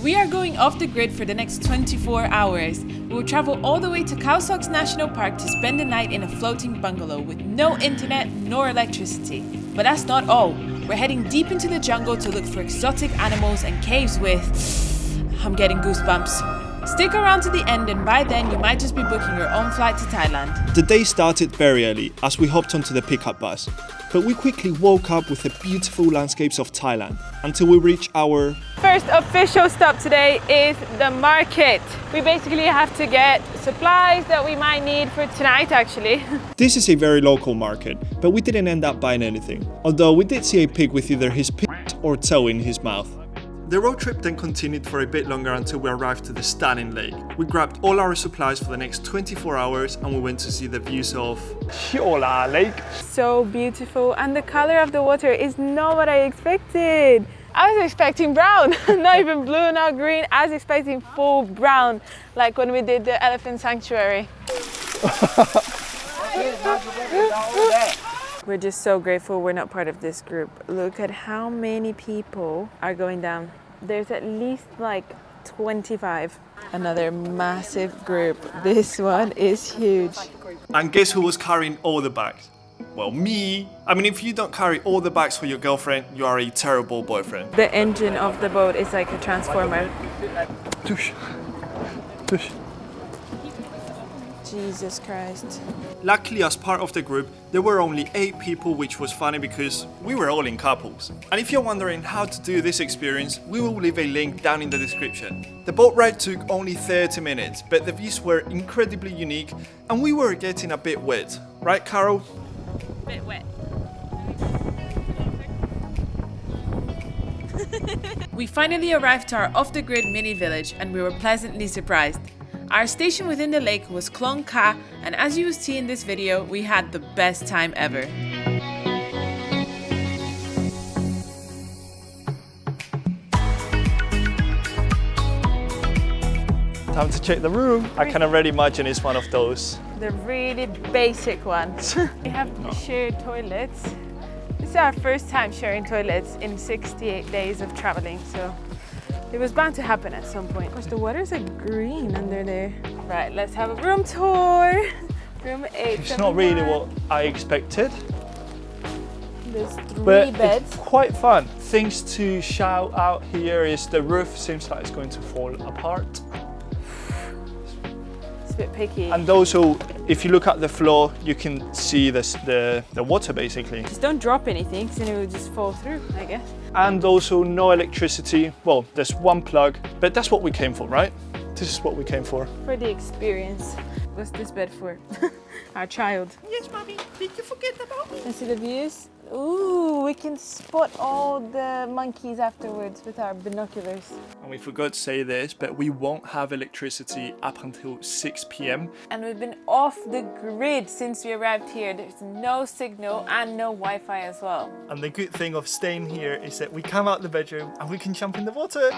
We are going off the grid for the next 24 hours. We will travel all the way to Khao Sok National Park to spend the night in a floating bungalow with no internet nor electricity. But that's not all. We're heading deep into the jungle to look for exotic animals and caves with... I'm getting goosebumps. Stick around to the end and by then you might just be booking your own flight to Thailand. The day started very early as we hopped onto the pickup bus, but we quickly woke up with the beautiful landscapes of Thailand until we reached our first official stop today is the market. We basically have to get supplies that we might need for tonight actually. This is a very local market, but we didn't end up buying anything, although we did see a pig with either his pit or toe in his mouth. The road trip then continued for a bit longer until we arrived to the stunning lake. We grabbed all our supplies for the next 24 hours and we went to see the views of Khao Lake. So beautiful, and the color of the water is not what I expected. I was expecting brown, not even blue, not green. I was expecting full brown, like when we did the elephant sanctuary. We're just so grateful we're not part of this group. Look at how many people are going down. There's at least like 25. Another massive group. This one is huge. And guess who was carrying all the bags? Well, me. I mean, if you don't carry all the bags for your girlfriend, you are a terrible boyfriend. The engine of the boat is like a transformer. Tush. Tush. Jesus Christ. Luckily, as part of the group, there were only 8 people, which was funny because we were all in couples. And if you're wondering how to do this experience, we will leave a link down in the description. The boat ride took only 30 minutes, but the views were incredibly unique and we were getting a bit wet. Right, Carol? Bit wet. We finally arrived to our off-the-grid mini village and we were pleasantly surprised. Our station within the lake was Klong Ka, and as you will see in this video, we had the best time ever. Time to check the room. I can already imagine it's one of those. The really basic ones. We have shared toilets. This is our first time sharing toilets in 68 days of traveling, so it was bound to happen at some point. Of course, the waters are green under there. Right, let's have a room tour. Room 8. It's not really what I expected. There's 3 but beds. It's quite fun. Things to shout out here is the roof seems like it's going to fall apart. It's a bit picky. And also, if you look at the floor, you can see the water basically. Just don't drop anything, because then it will just fall through, I guess. And also no electricity. Well, there's one plug, but that's what we came for, right? This is what we came for. For the experience. What's this bed for? Our child. Yes, mommy. Did you forget about me? Can you see the views? Ooh, we can spot all the monkeys afterwards with our binoculars. And we forgot to say this, but we won't have electricity up until 6 p.m. And we've been off the grid since we arrived here. There's no signal and no Wi-Fi as well. And the good thing of staying here is that we come out the bedroom and we can jump in the water.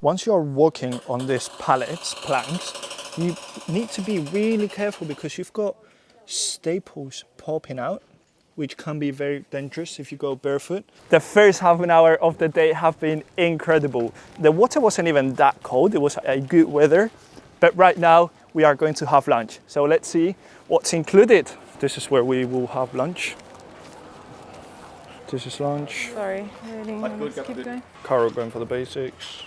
Once you're walking on these planks, you need to be really careful because you've got staples popping out, which can be very dangerous if you go barefoot. The first half an hour of the day have been incredible. The water wasn't even that cold, it was a good weather, but right now we are going to have lunch. So let's see what's included. This is where we will have lunch. This is lunch. Sorry, let's keep going. Carol going for the basics.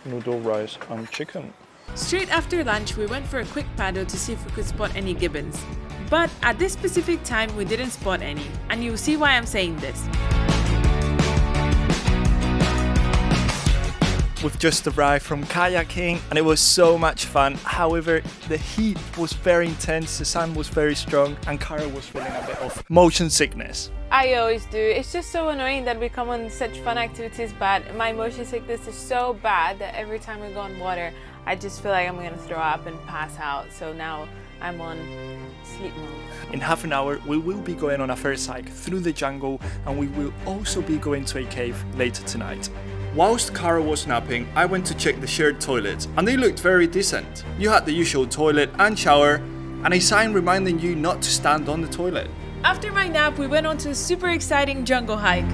Noodle, rice and chicken. Straight after lunch, we went for a quick paddle to see if we could spot any gibbons. But at this specific time, we didn't spot any, and you'll see why I'm saying this. We've just arrived from kayaking and it was so much fun. However, the heat was very intense, the sun was very strong, and Cara was feeling a bit of motion sickness. I always do. It's just so annoying that we come on such fun activities, but my motion sickness is so bad that every time we go on water, I just feel like I'm gonna throw up and pass out. So now I'm on sleep mode. In half an hour, we will be going on a first hike through the jungle, and we will also be going to a cave later tonight. Whilst Cara was napping, I went to check the shared toilets, and they looked very decent. You had the usual toilet and shower, and a sign reminding you not to stand on the toilet. After my nap, we went on to a super exciting jungle hike.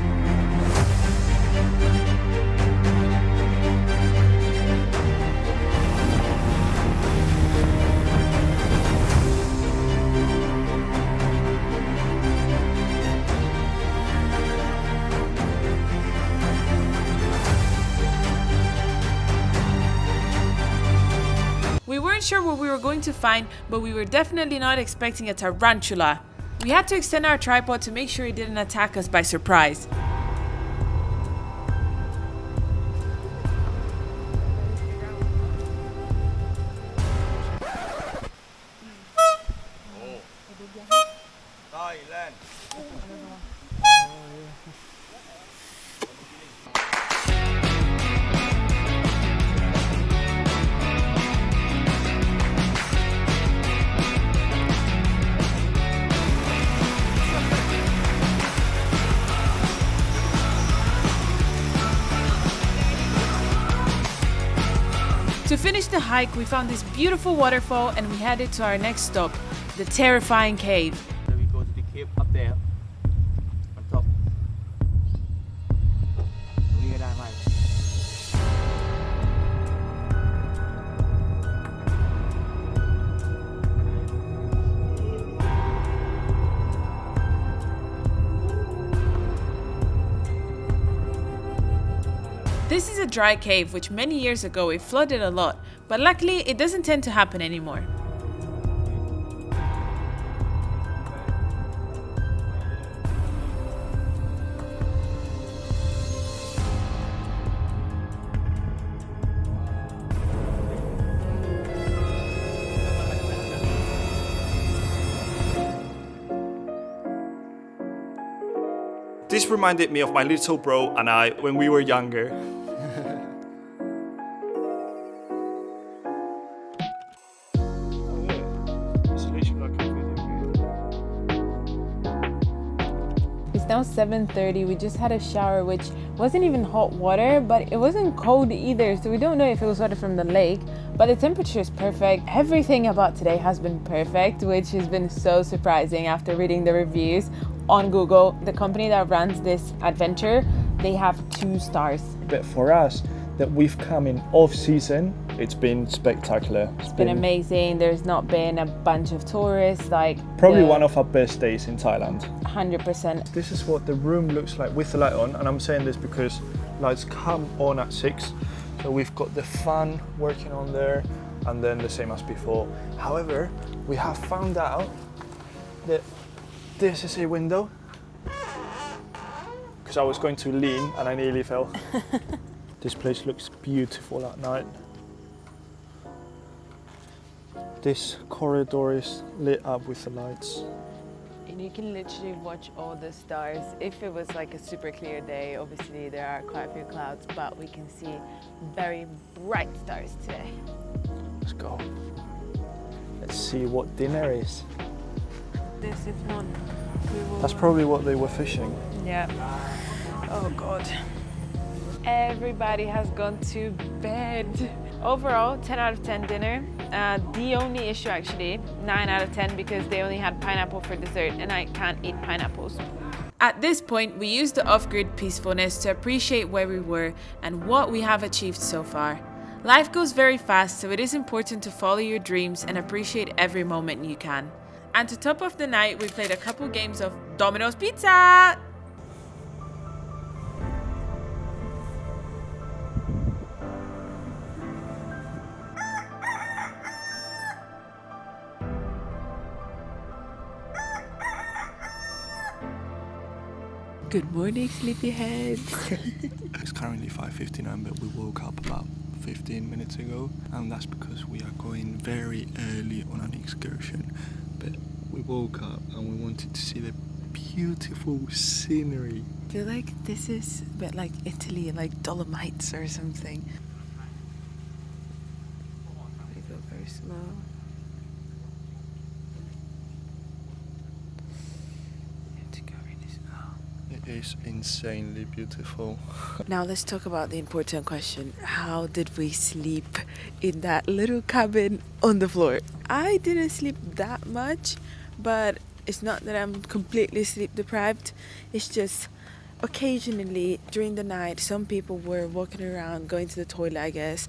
We weren't sure what we were going to find, but we were definitely not expecting a tarantula. We had to extend our tripod to make sure it didn't attack us by surprise. Thailand. To finish the hike, we found this beautiful waterfall and we headed to our next stop, the terrifying cave. We go to the cave up there on top. We get that much. This is a dry cave, which many years ago it flooded a lot, but luckily it doesn't tend to happen anymore. This reminded me of my little bro and I when we were younger. It's now 7:30. We just had a shower, which wasn't even hot water, but it wasn't cold either, so we don't know if it was water from the lake, but the temperature is perfect. Everything about today has been perfect, which has been so surprising after reading the reviews on Google. The company that runs this adventure, they have 2 stars. But for us, that we've come in off season, it's been spectacular. It's been amazing. There's not been a bunch of tourists, like probably one of our best days in Thailand. 100%. This is what the room looks like with the light on, and I'm saying this because lights come on at 6. So we've got the fan working on there, and then the same as before. However, we have found out that this is a window, because I was going to lean and I nearly fell. This place looks beautiful at night. This corridor is lit up with the lights. And you can literally watch all the stars. If it was like a super clear day, obviously there are quite a few clouds, but we can see very bright stars today. Let's go. Let's see what dinner is. This is one. That's probably what they were fishing. Yeah. Oh God. Everybody has gone to bed. Overall, 10 out of 10 dinner. The only issue actually, 9 out of 10, because they only had pineapple for dessert and I can't eat pineapples. At this point, we used the off-grid peacefulness to appreciate where we were and what we have achieved so far. Life goes very fast, so it is important to follow your dreams and appreciate every moment you can. And to top off the night, we played a couple games of Domino's Pizza! Good morning, sleepyheads. It's currently 5:59, but we woke up about 15 minutes ago, and that's because we are going very early on an excursion. But we woke up and we wanted to see the beautiful scenery. I feel like this is a bit like Italy, like Dolomites or something. We go very slow. You have to go really slow. It is insanely beautiful. Now let's talk about the important question. How did we sleep in that little cabin on the floor? I didn't sleep that much, but it's not that I'm completely sleep deprived. It's just occasionally during the night, some people were walking around, going to the toilet, I guess,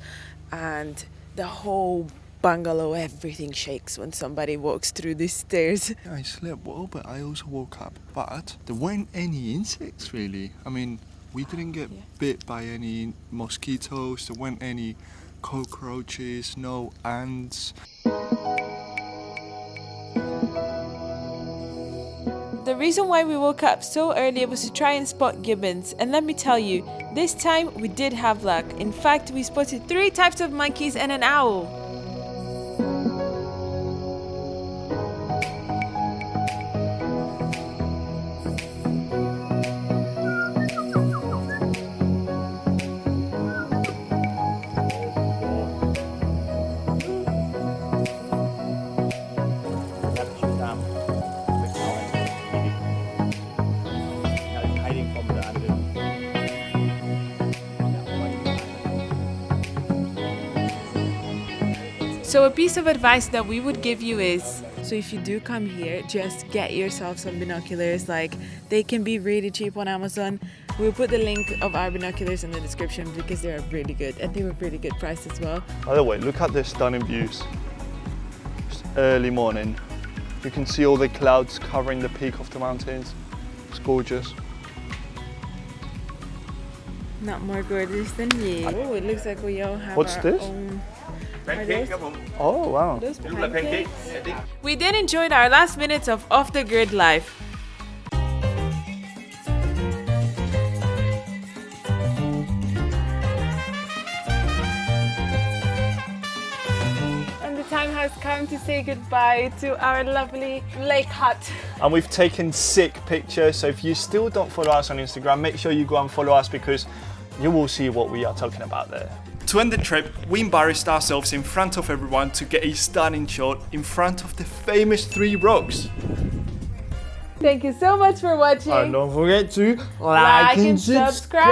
and the whole bungalow, everything shakes when somebody walks through these stairs. I slept well, but I also woke up. But there weren't any insects really. I mean, we didn't get bit by any mosquitoes. There weren't any cockroaches, no ants. The reason why we woke up so early was to try and spot gibbons, and let me tell you, this time we did have luck. In fact, we spotted 3 types of monkeys and an owl. So a piece of advice that we would give you is, so if you do come here, just get yourself some binoculars. Like, they can be really cheap on Amazon. We'll put the link of our binoculars in the description because they are really good, and they were really good price as well. By the way, look at the stunning views. It's early morning. You can see all the clouds covering the peak of the mountains. It's gorgeous. Not more gorgeous than you. Oh, it looks like we all have What's our this? own. Pancakeครับผม Oh wow. Those Look like pancake. pancakes. We did enjoy our last minutes of off the grid life. And the time has come to say goodbye to our lovely lake hut. And we've taken sick pictures, so if you still don't follow us on Instagram, make sure you go and follow us because you will see what we are talking about there. To end the trip, we embarrassed ourselves in front of everyone to get a stunning shot in front of the famous 3 rocks. Thank you so much for watching. And don't forget to Like and subscribe.